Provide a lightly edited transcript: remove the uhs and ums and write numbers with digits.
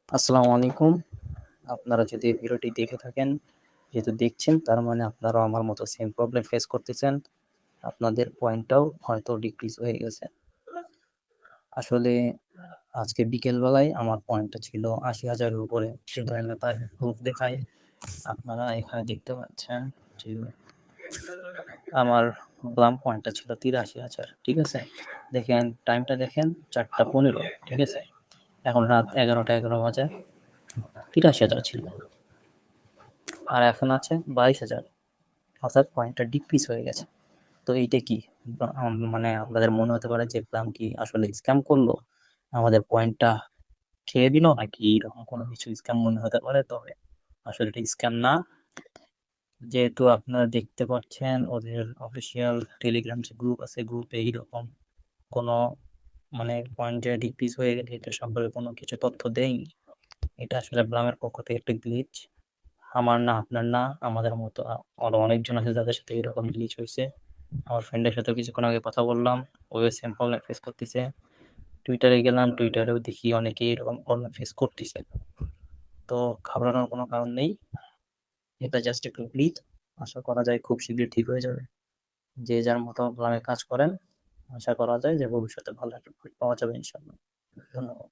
আসসালামু আলাইকুম। আপনারা যদি এই ভিডিওটি দেখে থাকেন, যেহেতু দেখছেন তার মানে আপনারাও আমার মতো সেম প্রবলেম ফেস করতেছেন। আপনাদের পয়েন্টটাও হয়তো ডিক্রিজ হয়ে গেছে। আসলে আজকে বিকেল বেলায় আমার পয়েন্টটা ছিল ৮০,০০০ এর উপরে। সেটা তার প্রুফ দেখায়। আপনারা এখানে দেখতে পাচ্ছেন যে আমার প্লাম পয়েন্টটা ছিল ৮৩,০০০। ঠিক আছে? দেখেন টাইমটা দেখেন ৪টা ১৫। ঠিক আছে? এখন রাত ১১টা ১১ বাজে। ৮৩,০০০ ছিল। আর এখন আছে ২২,০০০। অর্থাৎ পয়েন্টটা ডিক্রিজ হয়ে গেছে। তো এইটা কি? মানে আপনাদের মনে হতে পারে যে প্লাম কি আসলে স্ক্যাম করলো? আমাদের পয়েন্টটা খেয়ে দিল নাকি এরকম কোনো কিছু স্ক্যাম মনে হতে পারে। তবে আসলে এটা স্ক্যাম না। যেহেতু আপনারা দেখতে পাচ্ছেন ওদের অফিসিয়াল টেলিগ্রাম যে গ্রুপ আছে, গ্রুপে এইরকম কোনো মানে পয়েন্ট যে ডিক্রিজ হয়ে গেলে এটা সম্পর্কে কোনো কিছু তথ্য দেয়নি। এটা আসলে প্লামের পক্ষ থেকে একটা গ্লিচ। আমার না, আপনার না, আমাদের মতো আরো অনেকজন আছে যাদের সাথে এরকম গ্লিচ হয়েছে। আমার ফ্রেন্ডের সাথেও কিছুক্ষণ আগে কথা বললাম, ওই সেম প্রবলেম ফেস করতেছে। টুইটারে গেলাম, টুইটারেও দেখি অনেকেই এরকম প্রবলেম ফেস করতেছে। তো ঘাবড়ানোর কোনো কারণ নেই, এটা জাস্ট একটু গ্লিচ। আশা করা যায় খুব শীঘ্রই ঠিক হয়ে যাবে। যে যার মতো প্ল্যানে কাজ করেন, আশা করা যায় যে ভবিষ্যতে ভালো একটা পাওয়া যাবে ইনশাল্লাহ। ধন্যবাদ।